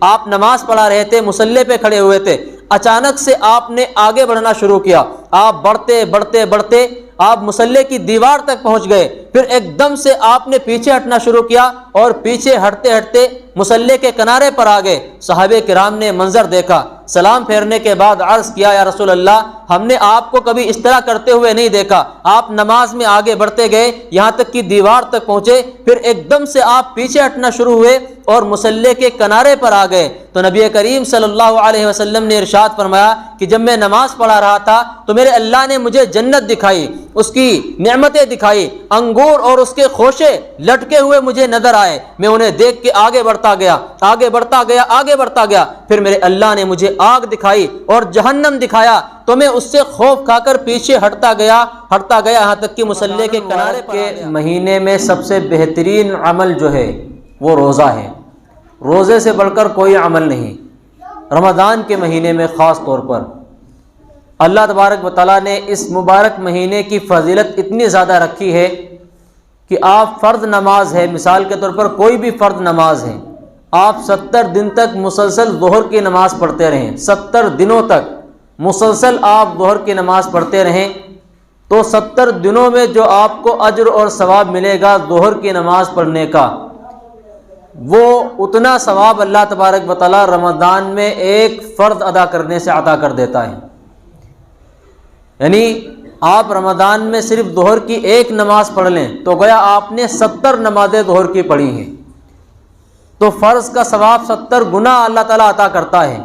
آپ نماز پڑھا رہے تھے، مصلی پہ کھڑے ہوئے تھے، اچانک سے آپ نے آگے بڑھنا شروع کیا، آپ بڑھتے بڑھتے بڑھتے آپ مصلی کی دیوار تک پہنچ گئے، پھر ایک دم سے آپ نے پیچھے ہٹنا شروع کیا اور پیچھے ہٹتے ہٹتے مصلی کے کنارے پر آ گئے۔ صحابہ کرام نے منظر دیکھا، سلام پھیرنے کے بعد عرض کیا، یا رسول اللہ، ہم نے آپ کو کبھی اس طرح کرتے ہوئے نہیں دیکھا، آپ نماز میں آگے بڑھتے گئے یہاں تک کہ دیوار تک پہنچے، پھر ایک دم سے آپ پیچھے ہٹنا شروع ہوئے اور مصلی کے کنارے پر آ گئے۔ تو نبی کریم صلی اللہ علیہ وسلم نے ارشاد فرمایا کہ جب میں نماز پڑھا رہا تھا تو میرے اللہ نے مجھے جنت دکھائی، اس کی نعمتیں دکھائی، انگور اور اس کے خوشے لٹکے ہوئے مجھے نظر آئے، میں انہیں دیکھ کے آگے بڑھتا گیا، آگے بڑھتا گیا، آگے بڑھتا گیا، پھر میرے اللہ نے مجھے آگ دکھائی اور جہنم دکھایا، تو میں اس سے خوف کھا کر پیچھے ہٹتا گیا یہاں تک کہ مصلی کے کنارے پر آ گیا۔ مہینے میں سب سے بہترین عمل جو ہے وہ روزہ ہے، روزے سے بڑھ کر کوئی عمل نہیں۔ رمضان کے مہینے میں خاص طور پر اللہ تبارک و تعالیٰ نے اس مبارک مہینے کی فضیلت اتنی زیادہ رکھی ہے کہ آپ فرض نماز ہے، مثال کے طور پر کوئی بھی فرض نماز ہے، آپ 70 دن تک مسلسل ظہر کی نماز پڑھتے رہیں، 70 دنوں تک مسلسل آپ ظہر کی نماز پڑھتے رہیں، تو 70 دنوں میں جو آپ کو اجر اور ثواب ملے گا ظہر کی نماز پڑھنے کا، وہ اتنا ثواب اللہ تبارک و تعالیٰ رمضان میں ایک فرض ادا کرنے سے عطا کر دیتا ہے۔ یعنی آپ رمضان میں صرف ظہر کی ایک نماز پڑھ لیں تو گویا آپ نے 70 نمازیں ظہر کی پڑھی ہیں، تو فرض کا ثواب 70 گنا اللہ تعالیٰ عطا کرتا ہے،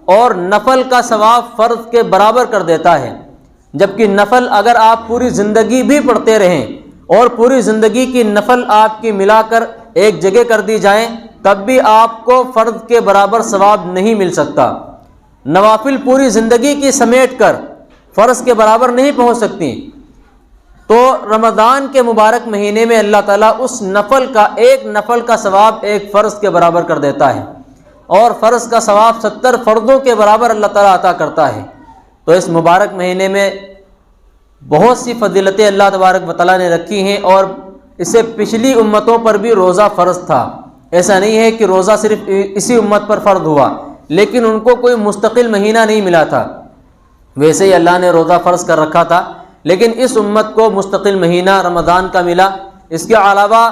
اور نفل کا ثواب فرض کے برابر کر دیتا ہے۔ جبکہ نفل اگر آپ پوری زندگی بھی پڑھتے رہیں اور پوری زندگی کی نفل آپ کی ملا کر ایک جگہ کر دی جائیں تب بھی آپ کو فرض کے برابر ثواب نہیں مل سکتا۔ نوافل پوری زندگی کی سمیٹ کر فرض کے برابر نہیں پہنچ سکتی، تو رمضان کے مبارک مہینے میں اللہ تعالیٰ اس نفل کا ایک نفل کا ثواب ایک فرض کے برابر کر دیتا ہے، اور فرض کا ثواب 70 فرضوں کے برابر اللہ تعالیٰ عطا کرتا ہے۔ تو اس مبارک مہینے میں بہت سی فضیلتیں اللہ تبارک و تعالیٰ نے رکھی ہیں، اور اس سے پچھلی امتوں پر بھی روزہ فرض تھا، ایسا نہیں ہے کہ روزہ صرف اسی امت پر فرض ہوا، لیکن ان کو کوئی مستقل مہینہ نہیں ملا تھا، ویسے ہی اللہ نے روزہ فرض کر رکھا تھا، لیکن اس امت کو مستقل مہینہ رمضان کا ملا۔ اس کے علاوہ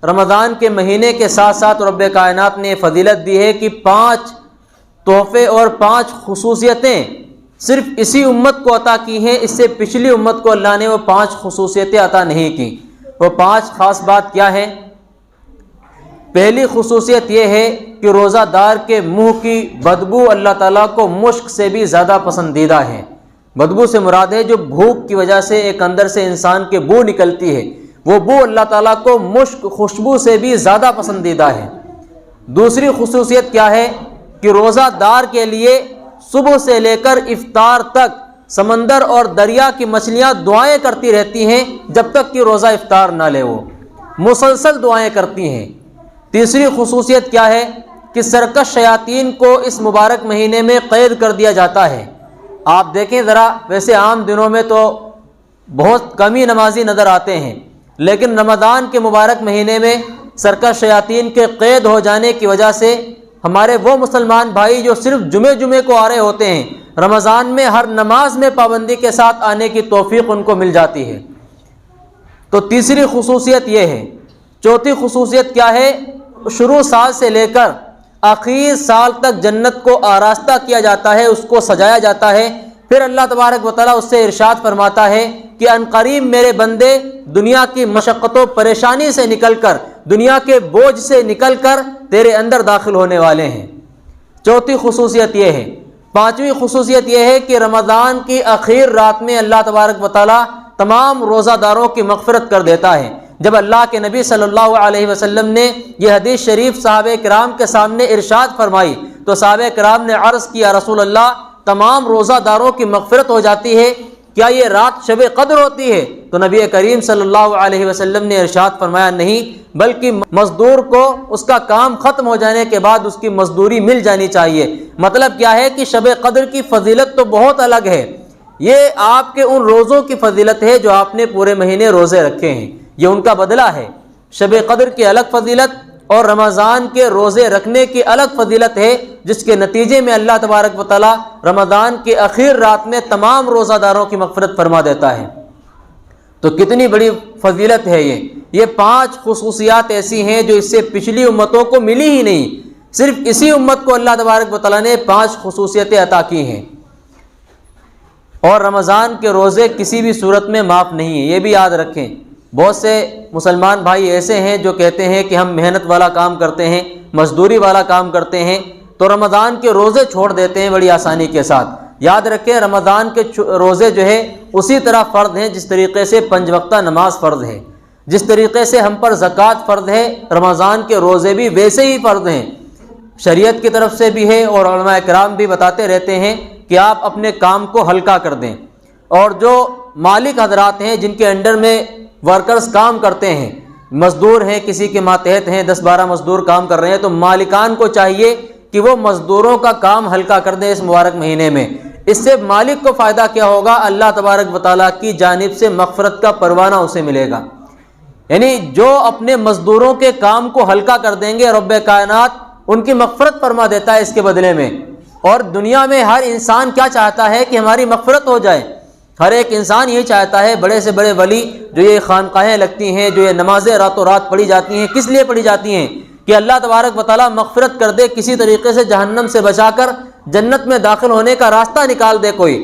رمضان کے مہینے کے ساتھ ساتھ رب کائنات نے فضیلت دی ہے کہ 5 تحفے اور 5 خصوصیتیں صرف اسی امت کو عطا کی ہیں، اس سے پچھلی امت کو اللہ نے وہ 5 خصوصیتیں عطا نہیں کی۔ وہ 5 خاص بات کیا ہے؟ پہلی خصوصیت یہ ہے کہ روزہ دار کے منہ کی بدبو اللہ تعالیٰ کو مشک سے بھی زیادہ پسندیدہ ہے۔ بدبو سے مراد ہے جو بھوک کی وجہ سے ایک اندر سے انسان کے بو نکلتی ہے، وہ بو اللہ تعالیٰ کو مشک خوشبو سے بھی زیادہ پسندیدہ ہے۔ دوسری خصوصیت کیا ہے کہ روزہ دار کے لیے صبح سے لے کر افطار تک سمندر اور دریا کی مچھلیاں دعائیں کرتی رہتی ہیں جب تک کہ روزہ افطار نہ لے، وہ مسلسل دعائیں کرتی ہیں۔ تیسری خصوصیت کیا ہے کہ سرکش شیاطین کو اس مبارک مہینے میں قید کر دیا جاتا ہے۔ آپ دیکھیں ذرا، ویسے عام دنوں میں تو بہت کم ہی نمازی نظر آتے ہیں، لیکن رمضان کے مبارک مہینے میں سرکش شیاطین کے قید ہو جانے کی وجہ سے ہمارے وہ مسلمان بھائی جو صرف جمعے کو آ رہے ہوتے ہیں، رمضان میں ہر نماز میں پابندی کے ساتھ آنے کی توفیق ان کو مل جاتی ہے۔ تو تیسری خصوصیت یہ ہے۔ چوتھی خصوصیت کیا ہے؟ شروع سال سے لے کر آخر سال تک جنت کو آراستہ کیا جاتا ہے، اس کو سجایا جاتا ہے۔ پھر اللہ تبارک و تعالیٰ اس سے ارشاد فرماتا ہے کہ ان قریب میرے بندے دنیا کی مشقت و پریشانی سے نکل کر، دنیا کے بوجھ سے نکل کر تیرے اندر داخل ہونے والے ہیں۔ چوتھی خصوصیت یہ ہے۔ پانچویں خصوصیت یہ ہے کہ رمضان کی آخر رات میں اللہ تبارک و تعالیٰ تمام روزہ داروں کی مغفرت کر دیتا ہے۔ جب اللہ کے نبی صلی اللہ علیہ وسلم نے یہ حدیث شریف صحابہ کرام کے سامنے ارشاد فرمائی تو صحابہ کرام نے عرض کیا، رسول اللہ، تمام روزہ داروں کی مغفرت ہو جاتی ہے، کیا یہ رات شب قدر ہوتی ہے؟ تو نبی کریم صلی اللہ علیہ وسلم نے ارشاد فرمایا، نہیں، بلکہ مزدور کو اس کا کام ختم ہو جانے کے بعد اس کی مزدوری مل جانی چاہیے۔ مطلب کیا ہے کہ شب قدر کی فضیلت تو بہت الگ ہے، یہ آپ کے ان روزوں کی فضیلت ہے جو آپ نے پورے مہینے روزے رکھے ہیں، یہ ان کا بدلہ ہے۔ شب قدر کی الگ فضیلت اور رمضان کے روزے رکھنے کی الگ فضیلت ہے، جس کے نتیجے میں اللہ تبارک و تعالی رمضان کے آخر رات میں تمام روزہ داروں کی مغفرت فرما دیتا ہے۔ تو کتنی بڑی فضیلت ہے یہ 5 خصوصیات ایسی ہیں جو اس سے پچھلی امتوں کو ملی ہی نہیں، صرف اسی امت کو اللہ تبارک و تعالیٰ نے 5 خصوصیتیں عطا کی ہیں۔ اور رمضان کے روزے کسی بھی صورت میں معاف نہیں ہیں، یہ بھی یاد رکھیں۔ بہت سے مسلمان بھائی ایسے ہیں جو کہتے ہیں کہ ہم محنت والا کام کرتے ہیں، مزدوری والا کام کرتے ہیں، تو رمضان کے روزے چھوڑ دیتے ہیں بڑی آسانی کے ساتھ۔ یاد رکھیں رمضان کے روزے جو ہے اسی طرح فرض ہیں جس طریقے سے 5 وقتہ نماز فرض ہے، جس طریقے سے ہم پر زکوٰۃ فرض ہے، رمضان کے روزے بھی ویسے ہی فرض ہیں، شریعت کی طرف سے بھی ہے، اور علماء کرام بھی بتاتے رہتے ہیں کہ آپ اپنے کام کو ہلکا کر دیں۔ اور جو مالک حضرات ہیں جن کے انڈر میں ورکرز کام کرتے ہیں، مزدور ہیں، کسی کے ماتحت ہیں، 10-12 مزدور کام کر رہے ہیں، تو مالکان کو چاہیے کہ وہ مزدوروں کا کام ہلکا کر دیں اس مبارک مہینے میں۔ اس سے مالک کو فائدہ کیا ہوگا؟ اللہ تبارک و تعالیٰ کی جانب سے مغفرت کا پروانہ اسے ملے گا۔ یعنی جو اپنے مزدوروں کے کام کو ہلکا کر دیں گے، رب کائنات ان کی مغفرت فرما دیتا ہے اس کے بدلے میں۔ اور دنیا میں ہر انسان کیا چاہتا ہے کہ ہماری مغفرت ہو جائے، ہر ایک انسان یہی چاہتا ہے۔ بڑے سے بڑے ولی جو یہ خانقاہیں لگتی ہیں، جو یہ نمازیں راتوں رات پڑھی جاتی ہیں، کس لیے پڑھی جاتی ہیں؟ کہ اللہ تبارک و تعالیٰ مغفرت کر دے، کسی طریقے سے جہنم سے بچا کر جنت میں داخل ہونے کا راستہ نکال دے کوئی۔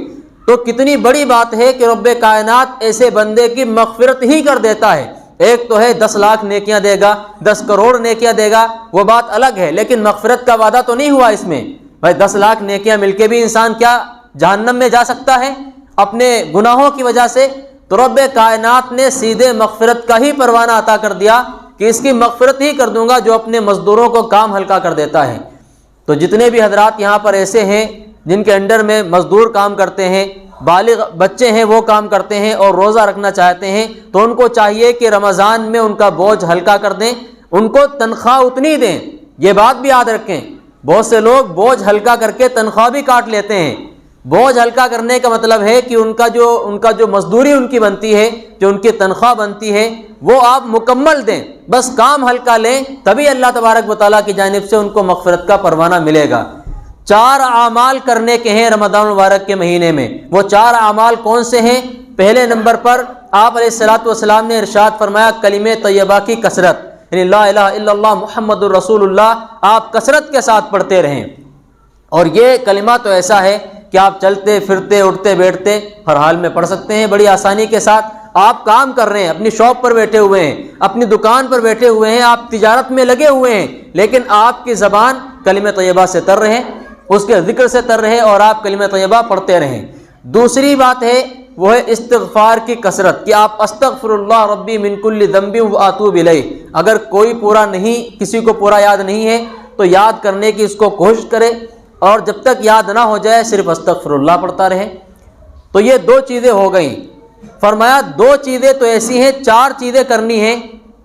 تو کتنی بڑی بات ہے کہ رب کائنات ایسے بندے کی مغفرت ہی کر دیتا ہے۔ ایک تو ہے 10 لاکھ نیکیاں دے گا، 10 کروڑ نیکیاں دے گا، وہ بات الگ ہے، لیکن مغفرت کا وعدہ تو نہیں ہوا اس میں۔ بھائی 10 لاکھ نیکیاں مل کے بھی انسان کیا جہنم میں جا سکتا ہے اپنے گناہوں کی وجہ سے؟ تو رب کائنات نے سیدھے مغفرت کا ہی پروانہ عطا کر دیا کہ اس کی مغفرت ہی کر دوں گا جو اپنے مزدوروں کو کام ہلکا کر دیتا ہے۔ تو جتنے بھی حضرات یہاں پر ایسے ہیں جن کے انڈر میں مزدور کام کرتے ہیں، بالغ بچے ہیں وہ کام کرتے ہیں اور روزہ رکھنا چاہتے ہیں، تو ان کو چاہیے کہ رمضان میں ان کا بوجھ ہلکا کر دیں، ان کو تنخواہ اتنی دیں۔ یہ بات بھی یاد رکھیں، بہت سے لوگ بوجھ ہلکا کر کے تنخواہ بھی کاٹ لیتے ہیں۔ بوجھ ہلکا کرنے کا مطلب ہے کہ ان کا جو مزدوری ان کی بنتی ہے، جو ان کی تنخواہ بنتی ہے، وہ آپ مکمل دیں، بس کام ہلکا لیں، تبھی اللہ تبارک و تعالیٰ کی جانب سے ان کو مغفرت کا پروانہ ملے گا۔ 4 اعمال کرنے کے ہیں رمضان المبارک کے مہینے میں۔ وہ 4 اعمال کون سے ہیں؟ پہلے نمبر پر آپ علیہ الصلوۃ والسلام نے ارشاد فرمایا کلمہ طیبہ کی کثرت، یعنی لا الہ الا اللہ محمد الرسول اللہ آپ کثرت کے ساتھ پڑھتے رہیں۔ اور یہ کلمہ تو ایسا ہے کہ آپ چلتے پھرتے اٹھتے بیٹھتے ہر حال میں پڑھ سکتے ہیں بڑی آسانی کے ساتھ۔ آپ کام کر رہے ہیں، اپنی شاپ پر بیٹھے ہوئے ہیں، اپنی دکان پر بیٹھے ہوئے ہیں، آپ تجارت میں لگے ہوئے ہیں، لیکن آپ کی زبان کلمہ طیبہ سے تر رہے، اس کے ذکر سے تر رہے، اور آپ کلمہ طیبہ پڑھتے رہیں۔ دوسری بات ہے وہ ہے استغفار کی کثرت، کہ آپ استغفر اللہ ربی من کل ذنب واتوب الیہ۔ اگر کوئی پورا نہیں، کسی کو پورا یاد نہیں ہے تو یاد کرنے کی اس کو کوشش کرے، اور جب تک یاد نہ ہو جائے صرف استغفر اللہ پڑھتا رہے۔ تو یہ 2 چیزیں ہو گئیں۔ فرمایا 2 چیزیں تو ایسی ہیں، 4 چیزیں کرنی ہیں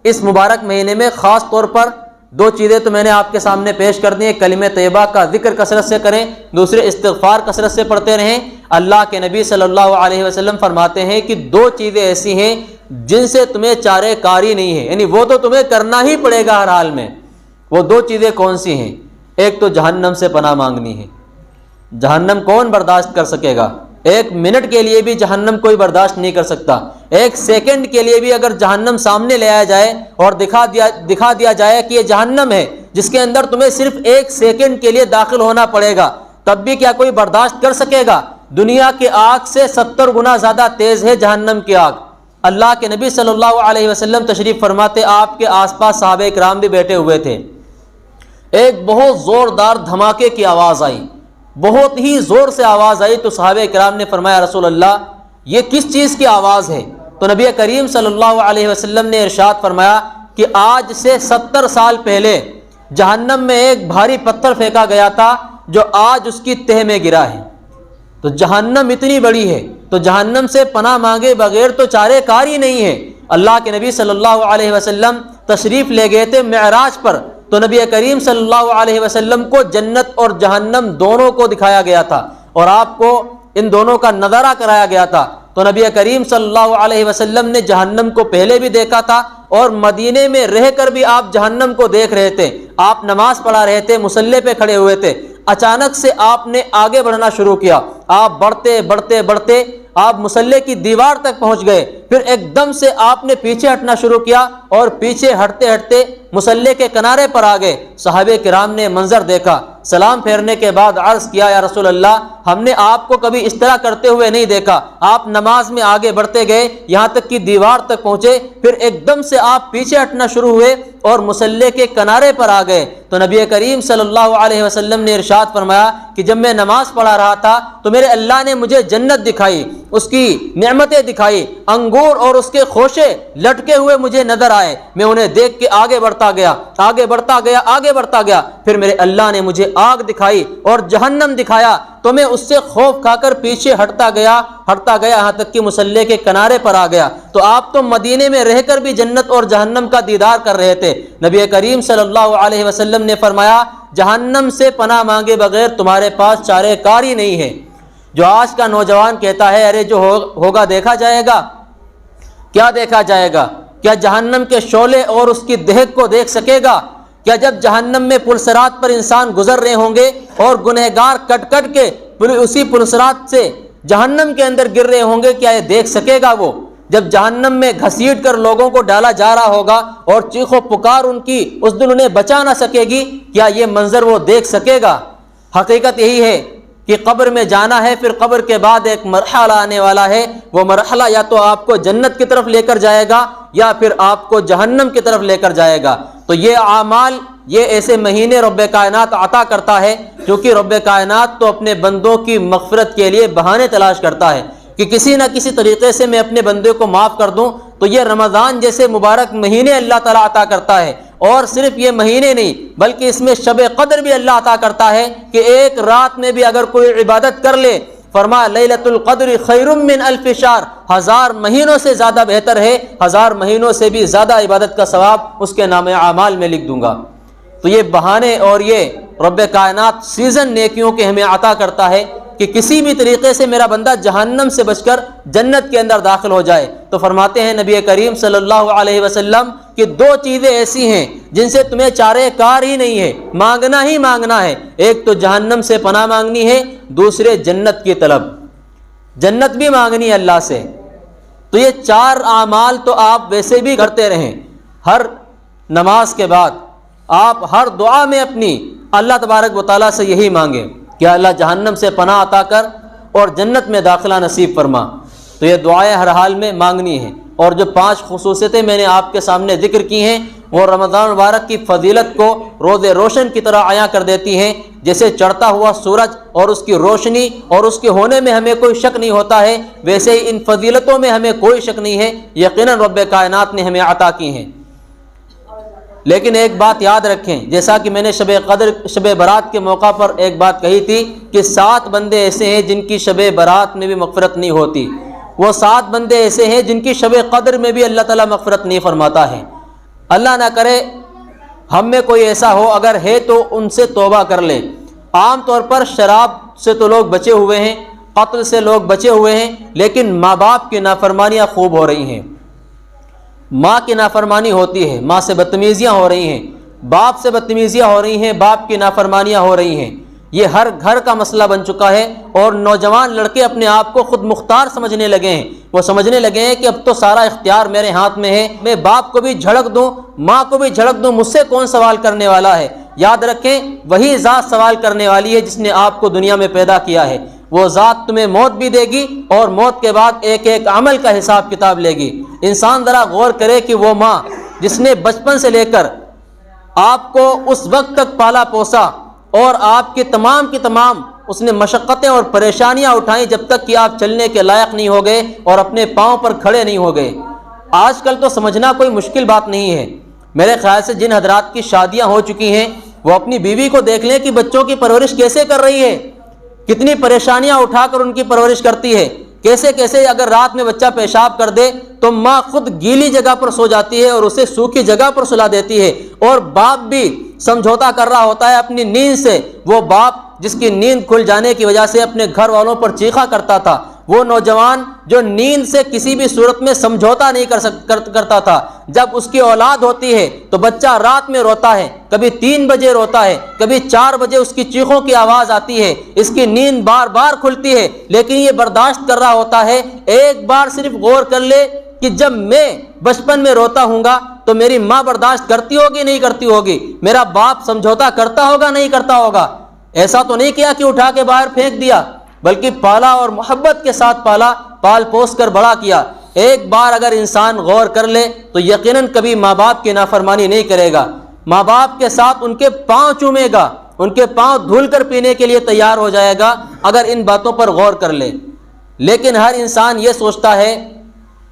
اس مبارک مہینے میں، خاص طور پر 2 چیزیں تو میں نے آپ کے سامنے پیش کر دی ہیں۔ کلمہ طیبہ کا ذکر کثرت سے کریں، دوسرے استغفار کثرت سے پڑھتے رہیں۔ اللہ کے نبی صلی اللہ علیہ وسلم فرماتے ہیں کہ 2 چیزیں ایسی ہیں جن سے تمہیں چارے کاری نہیں ہے، یعنی وہ تو تمہیں کرنا ہی پڑے گا ہر حال میں۔ وہ 2 چیزیں کون سی ہیں؟ ایک تو جہنم سے پناہ مانگنی ہے۔ جہنم کون برداشت کر سکے گا؟ 1 منٹ کے لیے بھی جہنم کوئی برداشت نہیں کر سکتا۔ 1 سیکنڈ کے لیے بھی اگر جہنم سامنے لے آیا جائے اور دکھا دیا جائے کہ یہ جہنم ہے جس کے اندر تمہیں صرف 1 سیکنڈ کے لیے داخل ہونا پڑے گا، تب بھی کیا کوئی برداشت کر سکے گا؟ دنیا کی آگ سے 70 گنا زیادہ تیز ہے جہنم کی آگ۔ اللہ کے نبی صلی اللہ علیہ وسلم تشریف فرماتے، آپ کے آس پاس صحابہ کرام بھی بیٹھے ہوئے تھے۔ ایک بہت زوردار دھماکے کی آواز آئی، بہت ہی زور سے آواز آئی، تو صحابہ کرام نے فرمایا رسول اللہ یہ کس چیز کی آواز ہے؟ تو نبی کریم صلی اللہ علیہ وسلم نے ارشاد فرمایا کہ آج سے 70 سال پہلے جہنم میں ایک بھاری پتھر پھینکا گیا تھا جو آج اس کی تہ میں گرا ہے۔ تو جہنم اتنی بڑی ہے، تو جہنم سے پناہ مانگے بغیر تو چارے کار ہی نہیں ہے۔ اللہ کے نبی صلی اللہ علیہ وسلم تشریف لے گئے تھے معراج پر، تو نبی کریم صلی اللہ علیہ وسلم کو جنت اور جہنم دونوں کو دکھایا گیا تھا، اور آپ کو ان دونوں کا نظارہ کرایا گیا تھا۔ تو نبی کریم صلی اللہ علیہ وسلم نے جہنم کو پہلے بھی دیکھا تھا اور مدینے میں رہ کر بھی آپ جہنم کو دیکھ رہے تھے۔ آپ نماز پڑھا رہے تھے، مصلی پہ کھڑے ہوئے تھے، اچانک سے آپ نے آگے بڑھنا شروع کیا۔ آپ بڑھتے بڑھتے بڑھتے آپ مصلی کی دیوار تک پہنچ گئے، پھر ایک دم سے آپ نے پیچھے ہٹنا شروع کیا اور پیچھے ہٹتے ہٹتے مصلی کے کنارے پر آ گئے۔ صحابہ کرام نے منظر دیکھا، سلام پھیرنے کے بعد عرض کیا، یا رسول اللہ، ہم نے آپ کو کبھی اس طرح کرتے ہوئے نہیں دیکھا۔ آپ نماز میں آگے بڑھتے گئے، یہاں تک کہ دیوار تک پہنچے، پھر ایک دم سے آپ پیچھے ہٹنا شروع ہوئے اور مصلی کے کنارے پر آ گئے۔ تو نبی کریم صلی اللہ علیہ وسلم نے ارشاد فرمایا کہ جب میں نماز پڑھا رہا تھا تو میرے اللہ نے مجھے جنت دکھائی، اس کی نعمتیں دکھائی، انگور اور اس کے خوشے لٹکے ہوئے مجھے نظر آئے۔ میں انہیں دیکھ کے آگے بڑھتا گیا، آگے بڑھتا گیا، آگے بڑھتا گیا، پھر میرے اللہ نے مجھے آگ دکھائی اور جہنم دکھایا، تو میں اس سے خوف کھا کر پیچھے ہٹتا گیا یہاں تک کہ مصلی کے کنارے پر آ گیا۔ تو آپ تو مدینے میں رہ کر بھی جنت اور جہنم کا دیدار کر رہے تھے۔ نبی کریم صلی اللہ علیہ وسلم نے فرمایا، جہنم سے پناہ مانگے بغیر تمہارے پاس چارہ کار ہی نہیں ہے۔ جو آج کا نوجوان کہتا ہے ارے جو ہوگا دیکھا جائے گا، کیا دیکھا جائے گا؟ کیا جہنم کے شعلے اور اس کی دہک کو دیکھ سکے گا؟ کیا جب جہنم میں پلسرات پر انسان گزر رہے ہوں گے اور گنہگار کٹ کٹ کے اسی پلسرات سے جہنم کے اندر گر رہے ہوں گے، کیا یہ دیکھ سکے گا؟ وہ جب جہنم میں گھسیٹ کر لوگوں کو ڈالا جا رہا ہوگا اور چیخ و پکار ان کی اس دن انہیں بچا نہ سکے گی، کیا یہ منظر وہ دیکھ سکے گا؟ حقیقت یہی ہے کہ قبر میں جانا ہے، پھر قبر کے بعد ایک مرحلہ آنے والا ہے، وہ مرحلہ یا تو آپ کو جنت کی طرف لے کر جائے گا یا پھر آپ کو جہنم کی طرف لے کر جائے گا۔ تو یہ اعمال، یہ ایسے مہینے رب کائنات عطا کرتا ہے کیونکہ رب کائنات تو اپنے بندوں کی مغفرت کے لیے بہانے تلاش کرتا ہے کہ کسی نہ کسی طریقے سے میں اپنے بندے کو معاف کر دوں۔ تو یہ رمضان جیسے مبارک مہینے اللہ تعالیٰ عطا کرتا ہے، اور صرف یہ مہینے نہیں بلکہ اس میں شب قدر بھی اللہ عطا کرتا ہے کہ ایک رات میں بھی اگر کوئی عبادت کر لے، فرمایا لیلۃ القدر خیر من الف شہر، 1000 مہینوں سے زیادہ بہتر ہے، 1000 مہینوں سے بھی زیادہ عبادت کا ثواب اس کے نام اعمال میں لکھ دوں گا۔ تو یہ بہانے اور یہ رب کائنات سیزن نیکیوں کے ہمیں عطا کرتا ہے کہ کسی بھی طریقے سے میرا بندہ جہنم سے بچ کر جنت کے اندر داخل ہو جائے۔ تو فرماتے ہیں نبی کریم صلی اللہ علیہ وسلم کہ 2 چیزیں ایسی ہیں جن سے تمہیں چارہ کار ہی نہیں ہے، مانگنا ہی مانگنا ہے۔ ایک تو جہنم سے پناہ مانگنی ہے، دوسرے جنت کی طلب، جنت بھی مانگنی ہے اللہ سے۔ تو یہ 4 اعمال تو آپ ویسے بھی کرتے رہیں، ہر نماز کے بعد آپ ہر دعا میں اپنی اللہ تبارک و تعالیٰ سے یہی مانگیں کہ اللہ جہنم سے پناہ عطا کر اور جنت میں داخلہ نصیب فرما۔ تو یہ دعائیں ہر حال میں مانگنی ہیں۔ اور جو 5 خصوصیتیں میں نے آپ کے سامنے ذکر کی ہیں وہ رمضان مبارک کی فضیلت کو روز روشن کی طرح عیاں کر دیتی ہیں۔ جیسے چڑھتا ہوا سورج اور اس کی روشنی اور اس کے ہونے میں ہمیں کوئی شک نہیں ہوتا ہے، ویسے ہی ان فضیلتوں میں ہمیں کوئی شک نہیں ہے، یقیناً رب کائنات نے ہمیں عطا کی ہیں۔ لیکن ایک بات یاد رکھیں، جیسا کہ میں نے شب برات کے موقع پر ایک بات کہی تھی کہ 7 بندے ایسے ہیں جن کی شب برات میں بھی مغفرت نہیں ہوتی، وہ 7 بندے ایسے ہیں جن کی شب قدر میں بھی اللہ تعالیٰ مغفرت نہیں فرماتا ہے۔ اللہ نہ کرے ہم میں کوئی ایسا ہو، اگر ہے تو ان سے توبہ کر لے۔ عام طور پر شراب سے تو لوگ بچے ہوئے ہیں، قتل سے لوگ بچے ہوئے ہیں، لیکن ماں باپ کی نافرمانیاں خوب ہو رہی ہیں۔ ماں کی نافرمانی ہوتی ہے، ماں سے بدتمیزیاں ہو رہی ہیں، باپ سے بدتمیزیاں ہو رہی ہیں، باپ کی نافرمانیاں ہو رہی ہیں۔ یہ ہر گھر کا مسئلہ بن چکا ہے اور نوجوان لڑکے اپنے آپ کو خود مختار سمجھنے لگے ہیں۔ وہ سمجھنے لگے ہیں کہ اب تو سارا اختیار میرے ہاتھ میں ہے، میں باپ کو بھی جھڑک دوں، ماں کو بھی جھڑک دوں، مجھ سے کون سوال کرنے والا ہے؟ یاد رکھیں وہی ذات سوال کرنے والی ہے جس نے آپ کو دنیا میں پیدا کیا ہے۔ وہ ذات تمہیں موت بھی دے گی اور موت کے بعد ایک ایک عمل کا حساب کتاب لے گی۔ انسان ذرا غور کرے کہ وہ ماں جس نے بچپن سے لے کر آپ کو اس وقت تک پالا پوسا اور آپ کی تمام اس نے مشقتیں اور پریشانیاں اٹھائیں جب تک کہ آپ چلنے کے لائق نہیں ہو گئے اور اپنے پاؤں پر کھڑے نہیں ہو گئے۔ آج کل تو سمجھنا کوئی مشکل بات نہیں ہے۔ میرے خیال سے جن حضرات کی شادیاں ہو چکی ہیں وہ اپنی بیوی کو دیکھ لیں کہ بچوں کی پرورش کیسے کر رہی ہے، کتنی پریشانیاں اٹھا کر ان کی پرورش کرتی ہے، کیسے اگر رات میں بچہ پیشاب کر دے تو ماں خود گیلی جگہ پر سو جاتی ہے اور اسے سوکھی جگہ پر سلا دیتی ہے، اور باپ بھی سمجھوتا کر رہا ہوتا ہے اپنی نیند سے۔ وہ باپ جس کی نیند کھل جانے کی وجہ سے اپنے گھر والوں پر چیخا کرتا تھا، وہ نوجوان جو نیند سے کسی بھی صورت میں سمجھوتا نہیں کرتا تھا، جب اس کی اولاد ہوتی ہے تو بچہ رات میں روتا ہے، کبھی 3 بجے روتا ہے، کبھی 4 بجے اس کی چیخوں کی آواز آتی ہے، اس کی نیند بار بار کھلتی ہے، لیکن یہ برداشت کر رہا ہوتا ہے۔ ایک بار صرف غور کر لے کہ جب میں بچپن میں روتا ہوں گا تو میری ماں برداشت کرتی ہوگی نہیں کرتی ہوگی، میرا باپ سمجھوتا کرتا ہوگا نہیں کرتا ہوگا۔ ایسا تو نہیں کیا کہ اٹھا کے باہر پھینک دیا، بلکہ پالا اور محبت کے ساتھ پالا، پال پوس کر بڑا کیا۔ ایک بار اگر انسان غور کر لے تو یقیناً کبھی ماں باپ کی نافرمانی نہیں کرے گا، ماں باپ کے ساتھ ان کے پاؤں چومے گا، ان کے پاؤں دھل کر پینے کے لیے تیار ہو جائے گا اگر ان باتوں پر غور کر لے۔ لیکن ہر انسان یہ سوچتا ہے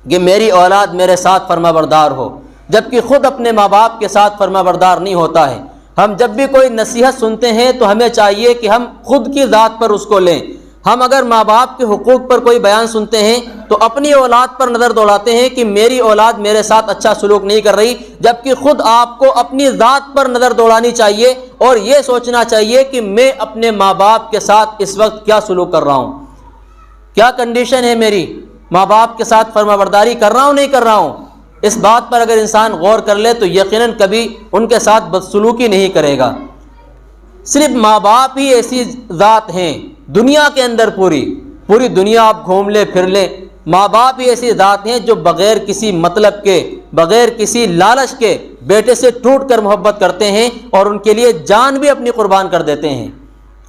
کہ میری اولاد میرے ساتھ فرما بردار ہو، جبکہ خود اپنے ماں باپ کے ساتھ فرما بردار نہیں ہوتا ہے۔ ہم جب بھی کوئی نصیحت سنتے ہیں تو ہمیں چاہیے کہ ہم خود کی ذات پر اس کو لیں۔ ہم اگر ماں باپ کے حقوق پر کوئی بیان سنتے ہیں تو اپنی اولاد پر نظر دوڑاتے ہیں کہ میری اولاد میرے ساتھ اچھا سلوک نہیں کر رہی، جبکہ خود آپ کو اپنی ذات پر نظر دوڑانی چاہیے اور یہ سوچنا چاہیے کہ میں اپنے ماں باپ کے ساتھ اس وقت کیا سلوک کر رہا ہوں، کیا کنڈیشن ہے میری، ماں باپ کے ساتھ فرما برداری کر رہا ہوں نہیں کر رہا ہوں۔ اس بات پر اگر انسان غور کر لے تو یقیناً کبھی ان کے ساتھ بدسلوکی نہیں کرے گا۔ صرف ماں باپ ہی ایسی ذات ہیں دنیا کے اندر، پوری دنیا آپ گھوم لے پھر لیں، ماں باپ ہی ایسی ذات ہیں جو بغیر کسی مطلب کے، بغیر کسی لالچ کے بیٹے سے ٹوٹ کر محبت کرتے ہیں اور ان کے لیے جان بھی اپنی قربان کر دیتے ہیں۔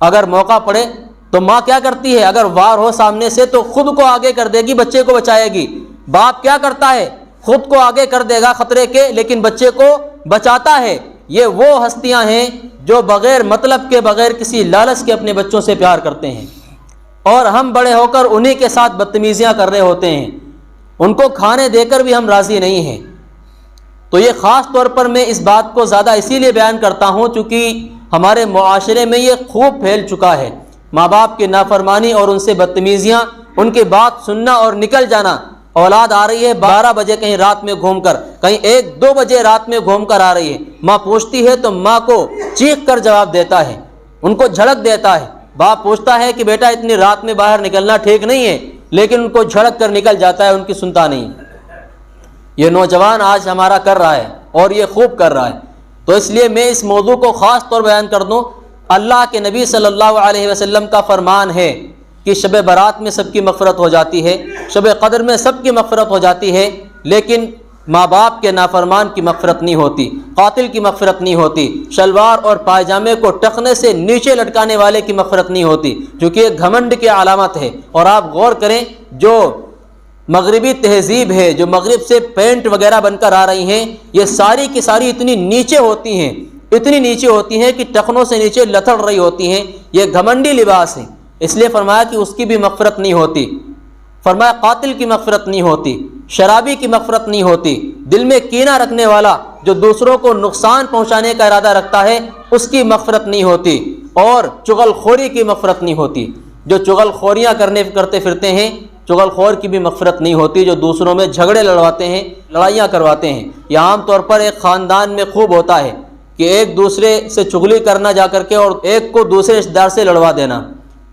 اگر موقع پڑے تو ماں کیا کرتی ہے، اگر وار ہو سامنے سے تو خود کو آگے کر دے گی، بچے کو بچائے گی۔ باپ کیا کرتا ہے، خود کو آگے کر دے گا خطرے کے، لیکن بچے کو بچاتا ہے۔ یہ وہ ہستیاں ہیں جو بغیر مطلب کے، بغیر کسی لالچ کے اپنے بچوں سے پیار کرتے ہیں، اور ہم بڑے ہو کر انہی کے ساتھ بدتمیزیاں کر رہے ہوتے ہیں، ان کو کھانے دے کر بھی ہم راضی نہیں ہیں۔ تو یہ خاص طور پر میں اس بات کو زیادہ اسی لیے بیان کرتا ہوں چونکہ ہمارے معاشرے میں یہ خوب پھیل چکا ہے، ماں باپ کی نافرمانی اور ان سے بدتمیزیاں، ان کی بات سننا اور نکل جانا۔ اولاد آ رہی ہے 12 بجے کہیں رات میں گھوم کر، کہیں 1-2 بجے رات میں گھوم کر آ رہی ہے، ماں پوچھتی ہے تو ماں کو چیخ کر جواب دیتا ہے، ان کو جھڑک دیتا ہے۔ باپ پوچھتا ہے کہ بیٹا اتنی رات میں باہر نکلنا ٹھیک نہیں ہے، لیکن ان کو جھڑک کر نکل جاتا ہے، ان کی سنتا نہیں۔ یہ نوجوان آج ہمارا کر رہا ہے اور یہ خوب کر رہا ہے۔ تو اس لیے میں اس موضوع کو خاص طور بیان کر دوں، اللہ کے نبی صلی اللہ علیہ وسلم کا فرمان ہے کہ شب برات میں سب کی مغفرت ہو جاتی ہے، شب قدر میں سب کی مغفرت ہو جاتی ہے، لیکن ماں باپ کے نافرمان کی مغفرت نہیں ہوتی، قاتل کی مغفرت نہیں ہوتی، شلوار اور پائجامے کو ٹخنے سے نیچے لٹکانے والے کی مغفرت نہیں ہوتی، کیونکہ یہ گھمنڈ کی علامت ہے۔ اور آپ غور کریں، جو مغربی تہذیب ہے، جو مغرب سے پینٹ وغیرہ بن کر آ رہی ہیں، یہ ساری کی ساری اتنی نیچے ہوتی ہیں، اتنی نیچے ہوتی ہیں کہ ٹخنوں سے نیچے لتڑ رہی ہوتی ہیں۔ یہ گھمنڈی لباس ہے، اس لیے فرمایا کہ اس کی بھی مغفرت نہیں ہوتی۔ فرمایا قاتل کی مغفرت نہیں ہوتی، شرابی کی مغفرت نہیں ہوتی، دل میں کینہ رکھنے والا جو دوسروں کو نقصان پہنچانے کا ارادہ رکھتا ہے اس کی مغفرت نہیں ہوتی، اور چغل خوری کی مغفرت نہیں ہوتی۔ جو چغل خوریاں کرتے پھرتے ہیں، چغل خور کی بھی مغفرت نہیں ہوتی، جو دوسروں میں جھگڑے لڑواتے ہیں، لڑائیاں کرواتے ہیں۔ یہ عام طور پر ایک خاندان میں خوب ہوتا ہے کہ ایک دوسرے سے چغلی کرنا جا کر کے اور ایک کو دوسرے رشتہ دار سے لڑوا دینا،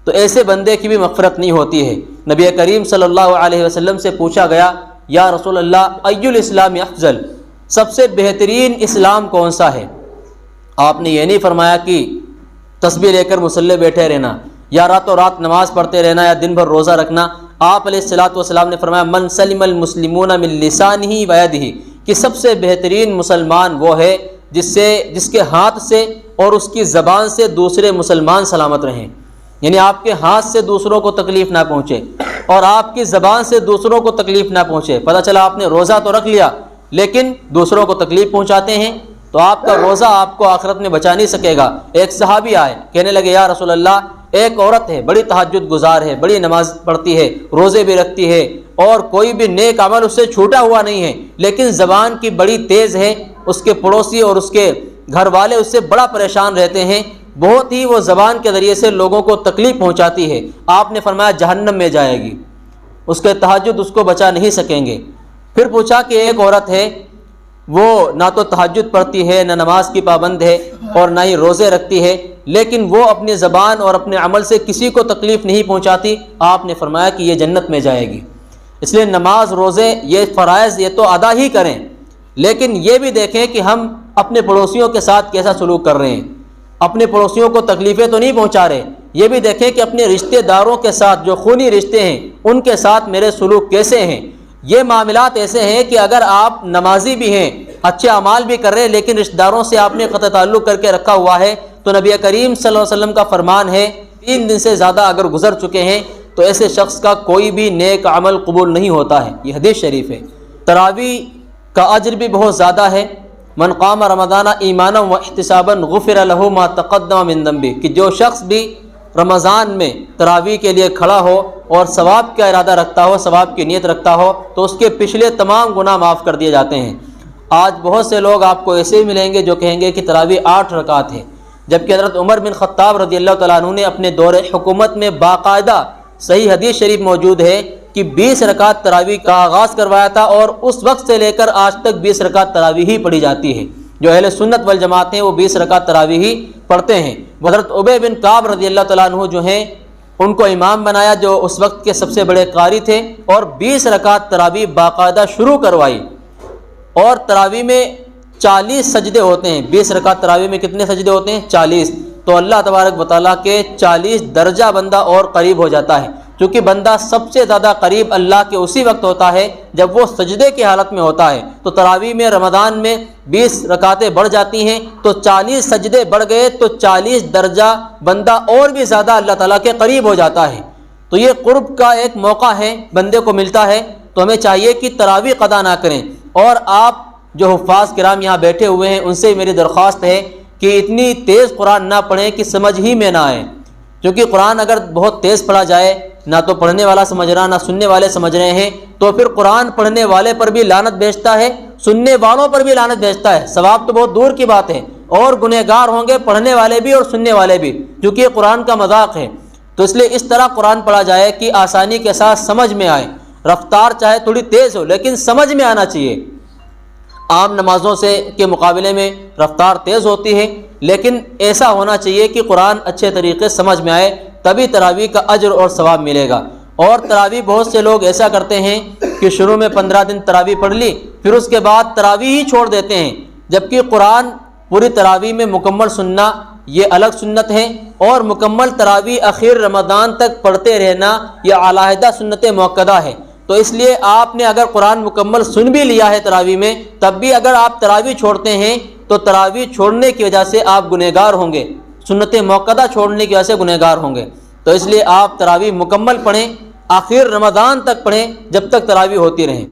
تو ایسے بندے کی بھی مغفرت نہیں ہوتی ہے۔ نبی کریم صلی اللہ علیہ وسلم سے پوچھا گیا، یا رسول اللہ ای الاسلام افضل، سب سے بہترین اسلام کون سا ہے؟ آپ نے یہ نہیں فرمایا کہ تسبیح لے کر مصلی بیٹھے رہنا، یا راتوں رات نماز پڑھتے رہنا، یا دن بھر روزہ رکھنا۔ آپ علیہ الصلوۃ والسلام نے فرمایا من سلم المسلمون من لسانہ ویدہ، کہ سب سے بہترین مسلمان وہ ہے جس کے ہاتھ سے اور اس کی زبان سے دوسرے مسلمان سلامت رہیں، یعنی آپ کے ہاتھ سے دوسروں کو تکلیف نہ پہنچے اور آپ کی زبان سے دوسروں کو تکلیف نہ پہنچے۔ پتہ چلا آپ نے روزہ تو رکھ لیا لیکن دوسروں کو تکلیف پہنچاتے ہیں تو آپ کا روزہ آپ کو آخرت میں بچا نہیں سکے گا۔ ایک صحابی آئے، کہنے لگے یا رسول اللہ ایک عورت ہے، بڑی تہجد گزار ہے، بڑی نماز پڑھتی ہے، روزے بھی رکھتی ہے اور کوئی بھی نیک عمل اس سے چھوٹا ہوا نہیں ہے، لیکن زبان کی بڑی تیز ہے، اس کے پڑوسی اور اس کے گھر والے اس سے بڑا پریشان رہتے ہیں، بہت ہی وہ زبان کے ذریعے سے لوگوں کو تکلیف پہنچاتی ہے۔ آپ نے فرمایا جہنم میں جائے گی، اس کے تہجد اس کو بچا نہیں سکیں گے۔ پھر پوچھا کہ ایک عورت ہے وہ نہ تو تہجد پڑھتی ہے، نہ نماز کی پابند ہے، اور نہ ہی روزے رکھتی ہے، لیکن وہ اپنی زبان اور اپنے عمل سے کسی کو تکلیف نہیں پہنچاتی، آپ نے فرمایا کہ یہ جنت میں جائے گی۔ اس لیے نماز، روزے، یہ فرائض یہ تو ادا ہی کریں، لیکن یہ بھی دیکھیں کہ ہم اپنے پڑوسیوں کے ساتھ کیسا سلوک کر رہے ہیں، اپنے پڑوسیوں کو تکلیفیں تو نہیں پہنچا رہے۔ یہ بھی دیکھیں کہ اپنے رشتہ داروں کے ساتھ جو خونی رشتے ہیں ان کے ساتھ میرے سلوک کیسے ہیں۔ یہ معاملات ایسے ہیں کہ اگر آپ نمازی بھی ہیں، اچھے اعمال بھی کر رہے ہیں، لیکن رشتہ داروں سے آپ نے قطع تعلق کر کے رکھا ہوا ہے، تو نبی کریم صلی اللہ علیہ وسلم کا فرمان ہے 3 دن سے زیادہ اگر گزر چکے ہیں تو ایسے شخص کا کوئی بھی نیک عمل قبول نہیں ہوتا ہے۔ یہ حدیث شریف ہے۔ تراویح کا اجر بھی بہت زیادہ ہے۔ من قام رمضان ایمانا و احتسابا غفر له ما تقدم من ذنبه، کہ جو شخص بھی رمضان میں تراویح کے لیے کھڑا ہو اور ثواب کا ارادہ رکھتا ہو، ثواب کی نیت رکھتا ہو، تو اس کے پچھلے تمام گناہ معاف کر دیے جاتے ہیں۔ آج بہت سے لوگ آپ کو ایسے ہی ملیں گے جو کہیں گے کہ تراویح 8 رکعت ہے، جبکہ حضرت عمر بن خطاب رضی اللہ تعالیٰ عنہ نے اپنے دور حکومت میں باقاعدہ صحیح حدیث شریف موجود ہے کہ 20 رکعت تراویح کا آغاز کروایا تھا، اور اس وقت سے لے کر آج تک 20 رکعت تراویح ہی پڑھی جاتی ہے۔ جو اہل سنت والجماعت ہیں وہ 20 رکعت تراویح ہی پڑھتے ہیں۔ حضرت ابی بن کعب رضی اللہ تعالیٰ عنہ جو ہیں ان کو امام بنایا، جو اس وقت کے سب سے بڑے قاری تھے، اور 20 رکعت تراویح باقاعدہ شروع کروائی۔ اور تراویح میں 40 سجدے ہوتے ہیں۔ 20 رکعت تراویح میں کتنے سجدے ہوتے ہیں؟ 40۔ تو اللہ تبارک و تعالیٰ کے 40 درجہ بندہ اور قریب ہو جاتا ہے، کیونکہ بندہ سب سے زیادہ قریب اللہ کے اسی وقت ہوتا ہے جب وہ سجدے کی حالت میں ہوتا ہے۔ تو تراویح میں رمضان میں 20 رکعتیں بڑھ جاتی ہیں تو 40 سجدے بڑھ گئے تو 40 درجہ بندہ اور بھی زیادہ اللہ تعالیٰ کے قریب ہو جاتا ہے۔ تو یہ قرب کا ایک موقع ہے، بندے کو ملتا ہے، تو ہمیں چاہیے کہ تراویح قضا نہ کریں۔ اور آپ جو حفاظ کرام یہاں بیٹھے ہوئے ہیں ان سے میری درخواست ہے کہ اتنی تیز قرآن نہ پڑھیں کہ سمجھ ہی میں نہ آئے، کیونکہ قرآن اگر بہت تیز پڑھا جائے، نہ تو پڑھنے والا سمجھ رہا نہ سننے والے سمجھ رہے ہیں، تو پھر قرآن پڑھنے والے پر بھی لعنت بھیجتا ہے، سننے والوں پر بھی لعنت بھیجتا ہے۔ ثواب تو بہت دور کی بات ہے، اور گنہگار ہوں گے پڑھنے والے بھی اور سننے والے بھی، کیونکہ یہ قرآن کا مذاق ہے۔ تو اس لیے اس طرح قرآن پڑھا جائے کہ آسانی کے ساتھ سمجھ میں آئے، رفتار چاہے تھوڑی تیز ہو لیکن سمجھ میں آنا چاہیے۔ عام نمازوں سے کے مقابلے میں رفتار تیز ہوتی ہے، لیکن ایسا ہونا چاہیے کہ قرآن اچھے طریقے سمجھ میں آئے، تبھی تراویح کا اجر اور ثواب ملے گا۔ اور تراویح بہت سے لوگ ایسا کرتے ہیں کہ شروع میں 15 دن تراویح پڑھ لی، پھر اس کے بعد تراویح ہی چھوڑ دیتے ہیں، جبکہ قرآن پوری تراویح میں مکمل سننا یہ الگ سنت ہے، اور مکمل تراویح اخیر رمضان تک پڑھتے رہنا یہ علیحدہ سنت موقدہ ہے۔ تو اس لیے آپ نے اگر قرآن مکمل سن بھی لیا ہے تراویح میں، تب بھی اگر آپ تراویح چھوڑتے ہیں تو تراویح چھوڑنے کی وجہ سے آپ گنہگار ہوں گے، سنت موقدہ چھوڑنے کی وجہ سے گنہگار ہوں گے۔ تو اس لیے آپ تراویح مکمل پڑھیں، آخر رمضان تک پڑھیں، جب تک تراویح ہوتی رہیں۔